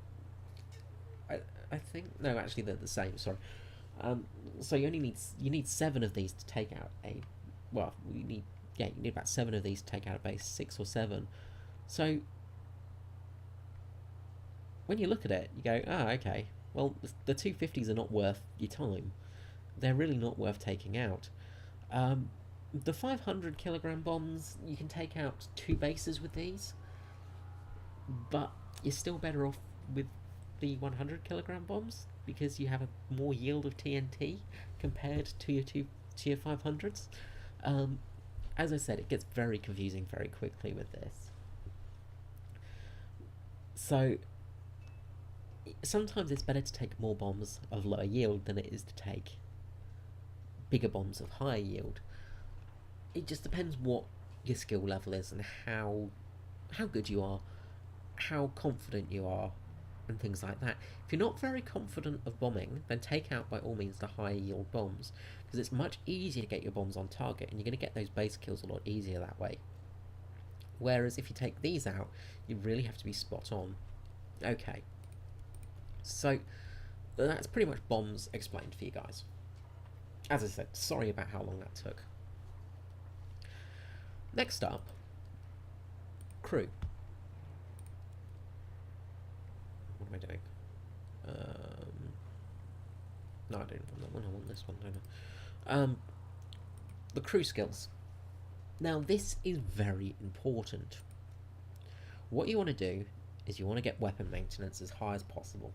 I think, no, actually they're the same. Sorry. So you need 7 of these to take out a. Well, you need about 7 of these to take out a base, 6 or 7. So when you look at it, you go, okay. Well, the 250s are not worth your time. They're really not worth taking out. The 500 kilogram bombs, you can take out 2 bases with these, but you're still better off with the 100 kilogram bombs because you have a more yield of TNT compared to your 500s. As I said, it gets very confusing very quickly with this. So sometimes it's better to take more bombs of lower yield than it is to take bigger bombs of higher yield. It just depends what your skill level is and how good you are, how confident you are, and things like that. If you're not very confident of bombing, then take out by all means the higher yield bombs, because it's much easier to get your bombs on target, and you're going to get those base kills a lot easier that way. Whereas if you take these out, you really have to be spot on. Okay, so that's pretty much bombs explained for you guys. As I said, sorry about how long that took. Next up, crew. What am I doing? No, I don't want that one. I want this one, don't I? The crew skills. Now, this is very important. What you want to do is you want to get weapon maintenance as high as possible.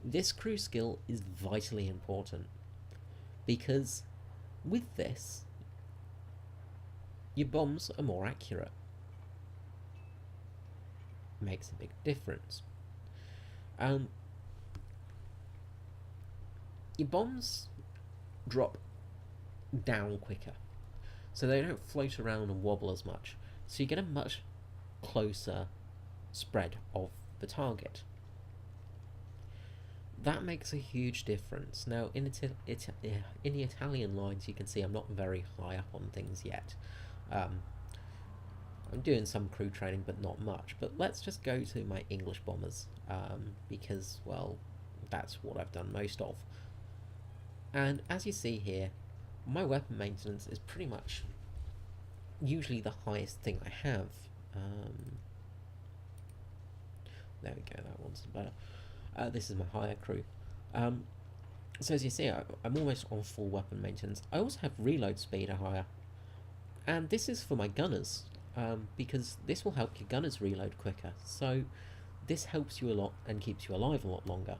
This crew skill is vitally important because with this, your bombs are more accurate. Makes a big difference. Your bombs drop down quicker, so they don't float around and wobble as much, so you get a much closer spread of the target. That makes a huge difference. Now, in the Italian lines, you can see I'm not very high up on things yet. I'm doing some crew training, but not much. But let's just go to my English bombers, because, well, that's what I've done most of. And as you see here, my weapon maintenance is pretty much usually the highest thing I have. There we go, that one's better. This is my higher crew. So as you see, I'm almost on full weapon maintenance. I also have reload speed higher. And this is for my gunners, because this will help your gunners reload quicker. So this helps you a lot and keeps you alive a lot longer.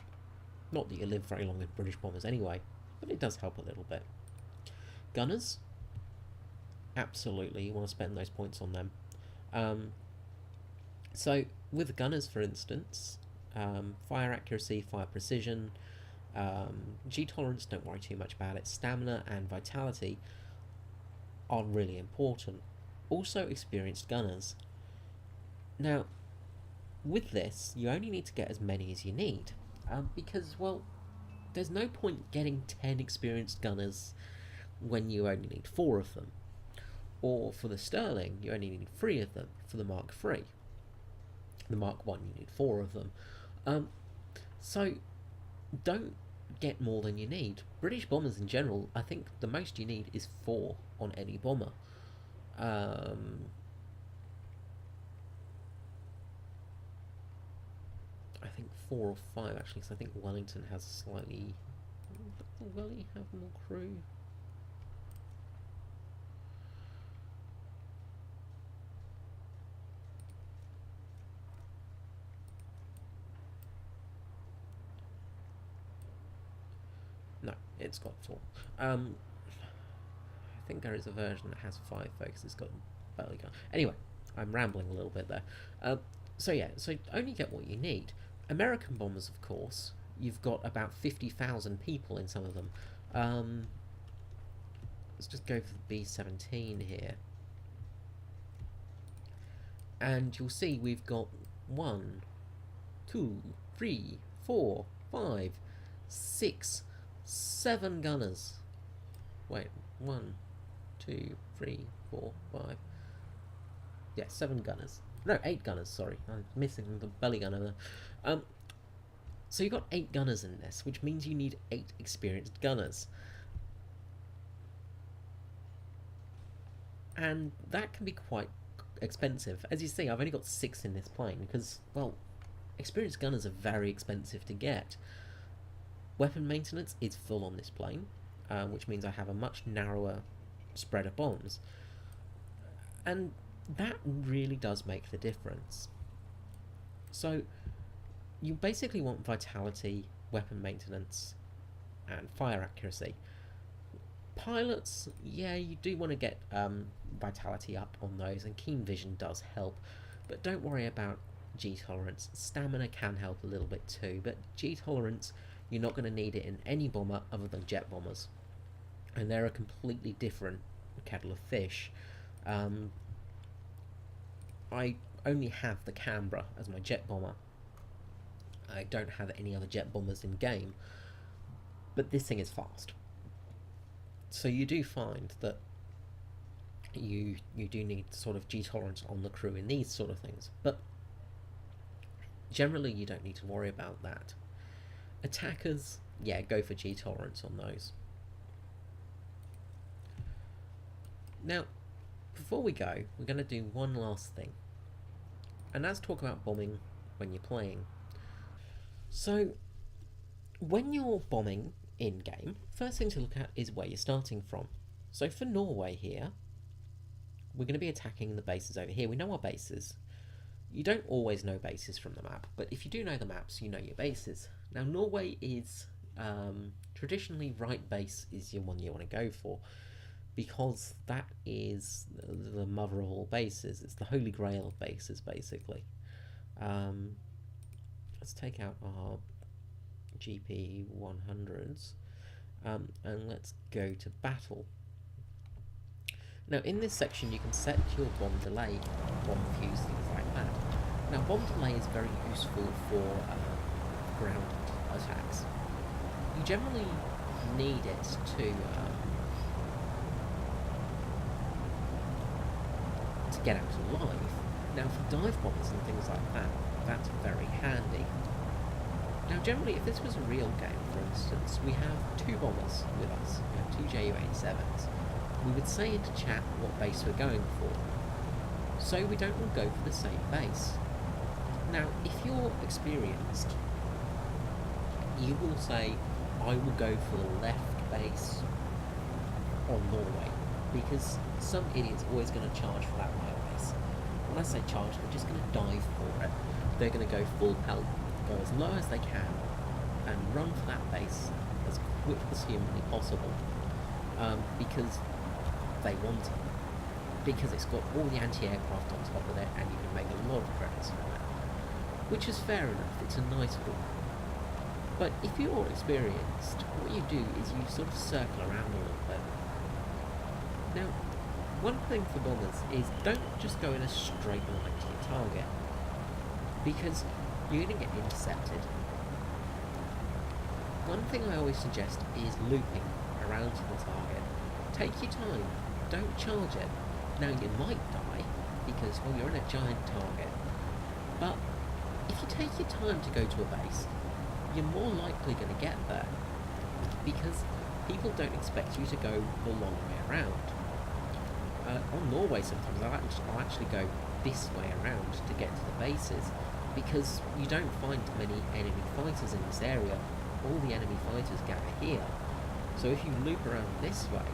Not that you live very long in British bombers anyway, but it does help a little bit. Gunners, absolutely, you want to spend those points on them. So with gunners, for instance, fire accuracy, fire precision, G tolerance, don't worry too much about it. Stamina and vitality are really important. Also experienced gunners. Now, with this, you only need to get as many as you need, because, well, there's no point getting 10 experienced gunners when you only need 4 of them. Or for the Sterling, you only need 3 of them. For the Mark III, the Mark I, you need 4 of them. So don't get more than you need. British bombers in general, I think the most you need is 4 on any bomber. I think 4 or 5 actually, because I think Wellington has slightly. Will Welly have more crew? No, it's got 4. I think there is a version that has 5 folks. It's got belly gun. Anyway, I'm rambling a little bit there. So yeah, so only get what you need. American bombers, of course, you've got about 50,000 people in some of them. Let's just go for the B-17 here. And you'll see we've got 1, 2, 3, 4, 5, 6, 7 gunners. Wait, 1, 2, 3, 4, 5. Yeah, 7 gunners. No, 8 gunners, sorry. I'm missing the belly gun over there. So you've got 8 gunners in this, which means you need 8 experienced gunners. And that can be quite expensive. As you see, I've only got 6 in this plane because, well, experienced gunners are very expensive to get. Weapon maintenance is full on this plane, which means I have a much narrower spread of bombs. And that really does make the difference. So you basically want vitality, weapon maintenance, and fire accuracy. Pilots, yeah, you do want to get vitality up on those, and keen vision does help, but don't worry about G tolerance. Stamina can help a little bit too, but G tolerance, you're not going to need it in any bomber other than jet bombers, and they're a completely different kettle of fish. I only have the Canberra as my jet bomber. I don't have any other jet bombers in game, but this thing is fast. So you do find that you do need sort of G tolerance on the crew in these sort of things, but generally you don't need to worry about that. Attackers, yeah, go for G tolerance on those. Now, before we go, we're going to do one last thing, and that's talk about bombing when you're playing. So, when you're bombing in-game, first thing to look at is where you're starting from. So for Norway here, we're going to be attacking the bases over here. We know our bases. You don't always know bases from the map, but if you do know the maps, you know your bases. Now Norway is, traditionally right base is your one you want to go for, because that is the mother of all bases. It's the holy grail of bases, basically. Let's take out our GP 100s and let's go to battle. Now in this section you can set your bomb delay, bomb fuse, things like that. Now bomb delay is very useful for ground attacks. You generally need it to get out alive. Now for dive bombers and things like that, that's very handy. Now generally, if this was a real game, for instance, we have 2 bombers with us, we have 2 Ju-87s. We would say into chat what base we're going for, so we don't all go for the same base. Now, if you're experienced, you will say, I will go for the left base on Norway, because some idiot's always going to charge for that right base. When I say charge, they're just going to dive for it. They're going to go full pelt, go as low as they can, and run for that base as quick as humanly possible, because they want it. Because it's got all the anti-aircraft on top of it, and you can make a lot of credits from it. Which is fair enough, it's a nice haul. But if you're experienced, what you do is you sort of circle around a little bit. Now, one thing for bombers is don't just go in a straight line to your target, because you're going to get intercepted. One thing I always suggest is looping around to the target. Take your time, don't charge it. Now you might die, because, well, you're in a giant target, but if you take your time to go to a base, you're more likely going to get there. because people don't expect you to go the long way around. On Norway sometimes I'll actually go this way around to get to the bases, because you don't find many enemy fighters in this area. All the enemy fighters gather here. So if you loop around this way,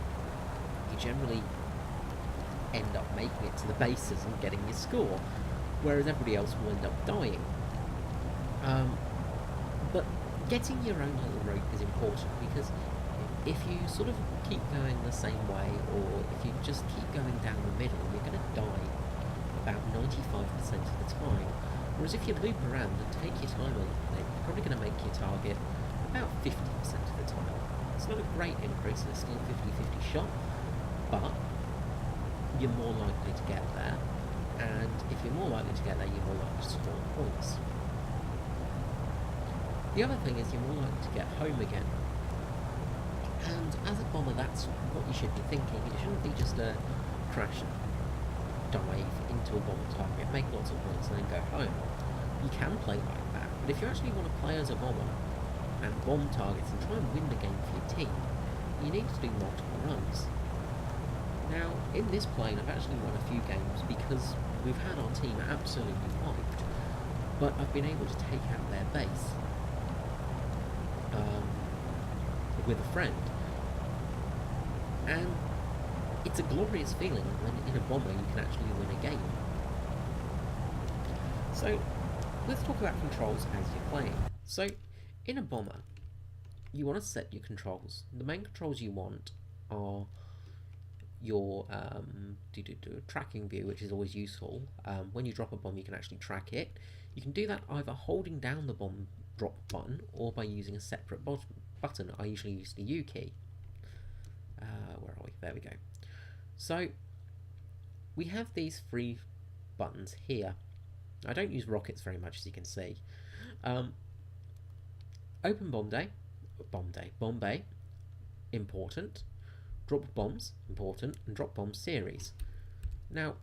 you generally end up making it to the bases and getting your score, whereas everybody else will end up dying. But getting your own little route is important, because if you sort of keep going the same way, or if you just keep going down the middle, you're going to die about 95% of the time. Whereas if you loop around and take your time a little bit, you're probably going to make your target about 50% of the time. It's not a great increase, it's still a 50-50 shot, but you're more likely to get there, and if you're more likely to get there, you're more likely to score points. The other thing is you're more likely to get home again. And as a bomber, that's what you should be thinking. It shouldn't be just a crash and dive into a bomber target, make lots of points and then go home. You can play like that, but if you actually want to play as a bomber and bomb targets and try and win the game for your team, you need to do multiple runs. Now, in this plane, I've actually won a few games because we've had our team absolutely wiped, but I've been able to take out their base with a friend. And it's a glorious feeling when in a bomber you can actually win a game. So, let's talk about controls as you're playing. So, in a bomber, you want to set your controls. The main controls you want are your tracking view, which is always useful. When you drop a bomb, you can actually track it. You can do that either holding down the bomb drop button or by using a separate button. I usually use the U key. Where are we? There we go. So we have these three buttons here. I don't use rockets very much, as you can see. Open bomb bay, important. Drop bombs, important, and drop bomb series. Now,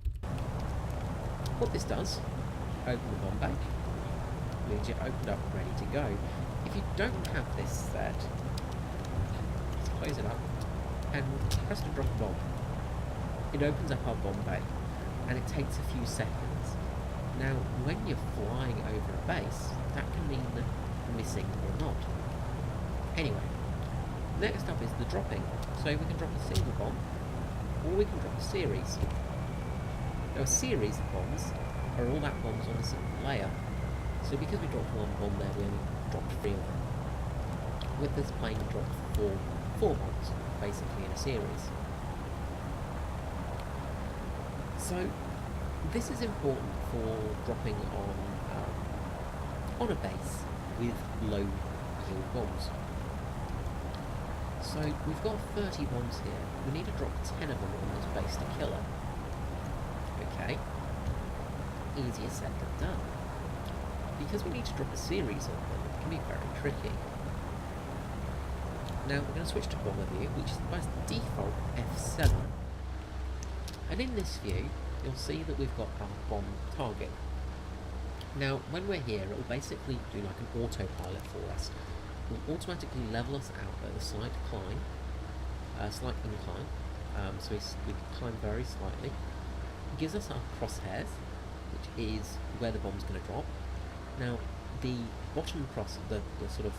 what this does, open the bomb bay, means you're opened up, ready to go. If you don't have this set, let's close it up and press to drop a bomb. It opens up our bomb bay, and it takes a few seconds. Now, when you're flying over a base, that can mean missing or not. Anyway, next up is the dropping. So we can drop a single bomb, or we can drop a series. Now, a series of bombs are all that bombs on a single layer. So because we dropped one bomb there, we only dropped 3 of them. With this plane, we dropped four bombs, basically in a series. So this is important for dropping on a base with low yield bombs. So we've got 30 bombs here. We need to drop 10 of them on this base to kill it. Okay. Easier said than done. Because we need to drop a series of them, it can be very tricky. Now we're going to switch to bomber view, which is by default F7. And in this view, you'll see that we've got our bomb target. Now, when we're here, it will basically do like an autopilot for us. It will automatically level us out at a slight incline, so we can climb very slightly. It gives us our crosshairs, which is where the bomb's going to drop. Now, the bottom the sort of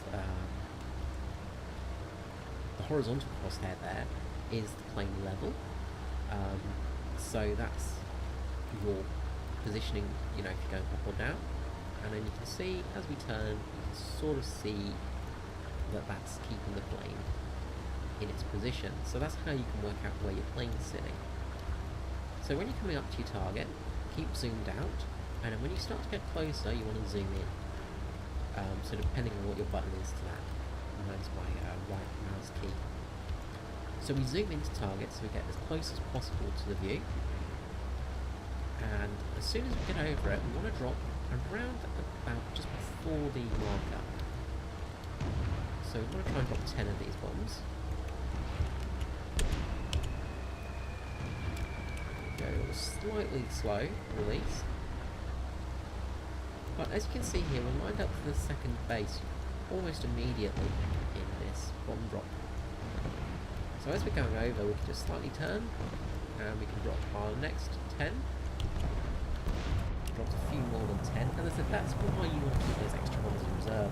the horizontal crosshair there is the plane level. So that's your positioning, if you're going up or down. And then you can see, as we turn, you can sort of see that that's keeping the plane in its position. So that's how you can work out where your plane's sitting. So when you're coming up to your target, keep zoomed out, and then when you start to get closer, you want to zoom in. So depending on what your button is to that, mine's my right mouse key. So we zoom into target so we get as close as possible to the view. And as soon as we get over it, we want to drop around about just before the marker. So we want to try and drop 10 of these bombs. Go slightly slow release. But as you can see here, we're lined up for the second base almost immediately in this bomb drop So as we're going over, we can just slightly turn, and we can drop our next 10. Drops a few more than 10, and as I said, that's why you want to keep those extra bombs in reserve.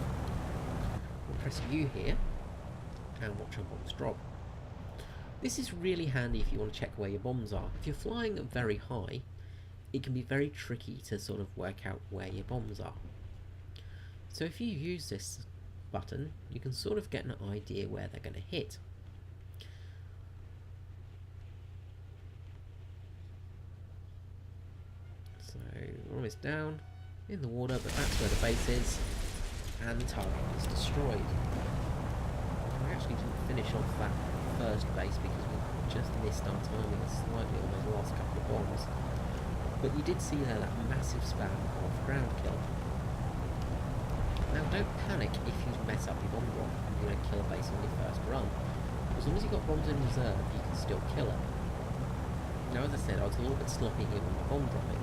We'll press U here, and watch our bombs drop. This is really handy if you want to check where your bombs are. If you're flying very high, it can be very tricky to sort of work out where your bombs are. So if you use this button, you can sort of get an idea where they're going to hit. So we're almost down in the water, but that's where the base is, and the target is destroyed. And we actually didn't finish off that first base because we just missed our timing slightly on those last couple of bombs. But you did see there that massive spam of ground kill. Now don't panic if you mess up your bomb drop and you don't kill a base on your first run. As long as you've got bombs in reserve, you can still kill it. Now as I said, I was a little bit sloppy here with my bomb dropping,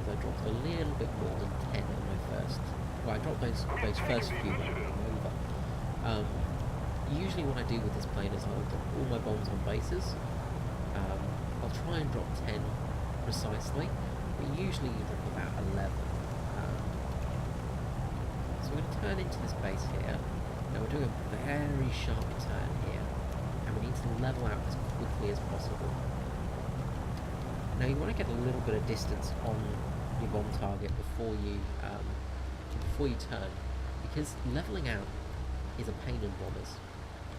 as I dropped a little bit more than 10 on my first. Well, I dropped those first few when I came over. Usually what I do with this plane is I'll drop all my bombs on bases. I'll try and drop 10 precisely, but usually you drop about 11. So we're going to turn into this base here. Now we're doing a very sharp turn here, and we need to level out as quickly as possible. Now you want to get a little bit of distance on your bomb target before you turn, because leveling out is a pain in bombers.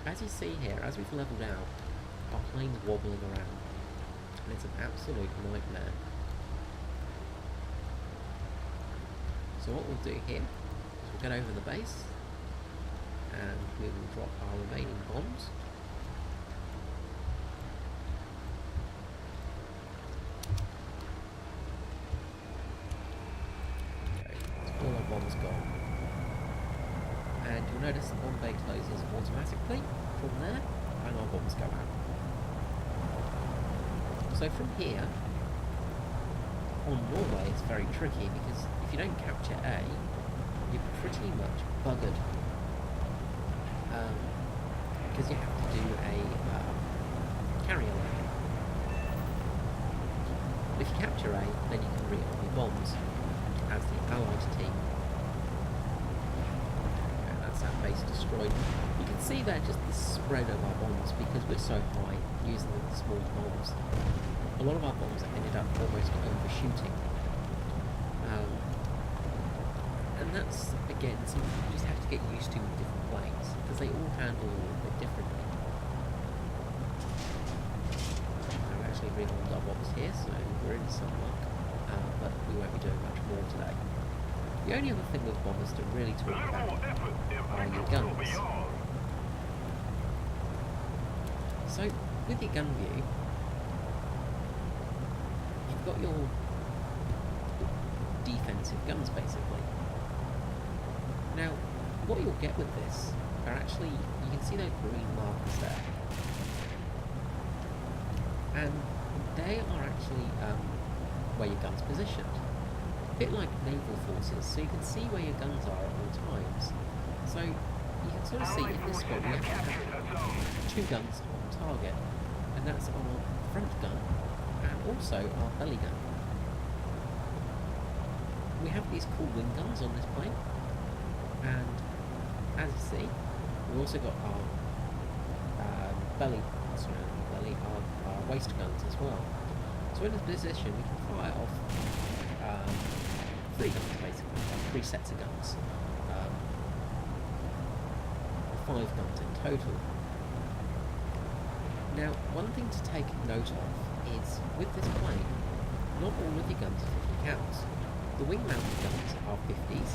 As you see here, as we've leveled out, our plane's wobbling around, and it's an absolute nightmare. So what we'll do here is we'll get over the base, and we will drop our remaining bombs. Okay, so all our bombs gone. And you'll notice the bomb bay closes automatically from there, and our bombs go out. So from here, on Norway it's very tricky, because if you don't capture A, you're pretty much buggered. Because you have to do a carrier landing. If you capture A, then you can re-arm your bombs as the Allied team. And that's that base destroyed. You can see there just the spread of our bombs, because we're so high using the small bombs. A lot of our bombs ended up almost overshooting. And that's, again, something you just have to get used to with different planes, because they all handle a little bit differently. I've actually rearmed our bombs here, so we're in some luck, but we won't be doing much more today. The only other thing with bombers to really talk about are your guns. So, with your gun view, you've got your defensive guns, basically. Now, what you'll get with this are actually, you can see those green markers there, and they are actually where your gun's positioned. A bit like naval forces, so you can see where your guns are at all times. So you can sort of see in this spot we actually have 2 guns on target, and that's our front gun and also our belly gun. We have these cool wing guns on this plane, and as you see, we've also got our our waist guns as well. So in this position we can fire off 3 guns basically, 3 sets of guns, 5 guns in total. Now, one thing to take note of is, with this plane, not all of your guns are 50 cals. The wing-mounted guns are 50s,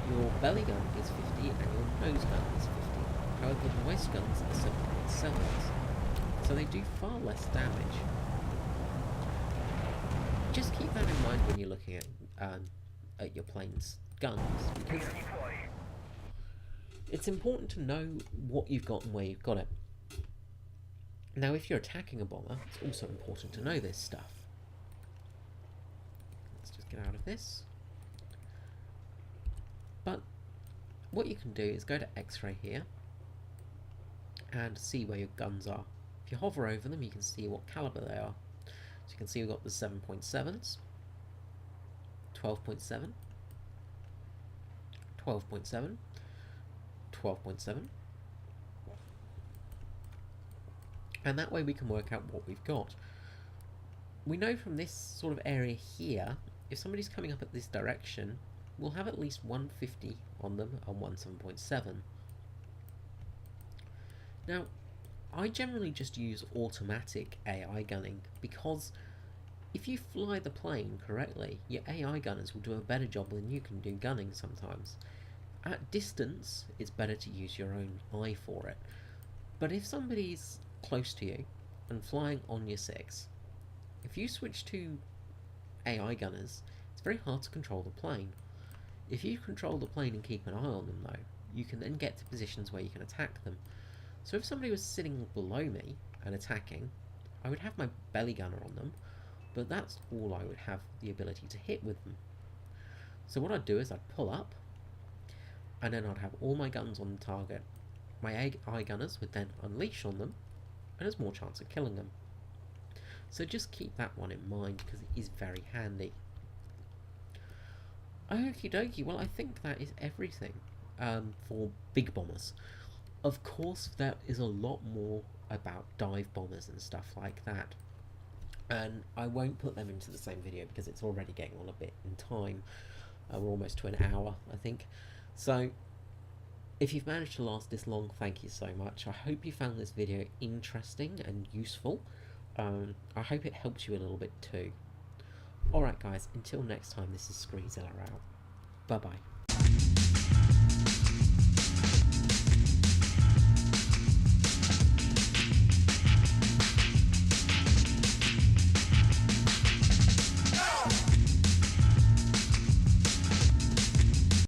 your belly gun is 50, and your nose gun is 50. However, the waist guns are 7.7s, so they do far less damage. Just keep that in mind when you're looking at your plane's guns, because it's important to know what you've got and where you've got it. Now, if you're attacking a bomber, it's also important to know this stuff. Let's just get out of this. But what you can do is go to X-ray here, and see where your guns are. If you hover over them, you can see what caliber they are. So you can see we've got the 7.7s, 12.7, 12.7, 12.7, and that way we can work out what we've got. We know from this sort of area here, if somebody's coming up at this direction, we'll have at least 150 on them and one 7.7. Now, I generally just use automatic AI gunning because if you fly the plane correctly, your AI gunners will do a better job than you can do gunning sometimes. At distance, it's better to use your own eye for it. But if somebody's close to you and flying on your 6, if you switch to AI gunners, it's very hard to control the plane. If you control the plane and keep an eye on them though, you can then get to positions where you can attack them. So if somebody was sitting below me and attacking, I would have my belly gunner on them, but that's all I would have the ability to hit with them. So what I'd do is I'd pull up, and then I'd have all my guns on the target. My AI gunners would then unleash on them, and there's more chance of killing them. So just keep that one in mind because it is very handy. Okie dokie, well I think that is everything for big bombers. Of course there is a lot more about dive bombers and stuff like that, and I won't put them into the same video because it's already getting on a bit in time. We're almost to an hour, I think. So if you've managed to last this long, thank you so much. I hope you found this video interesting and useful. I hope it helped you a little bit too. Alright guys, until next time, this is Spreadsheet out. Bye bye.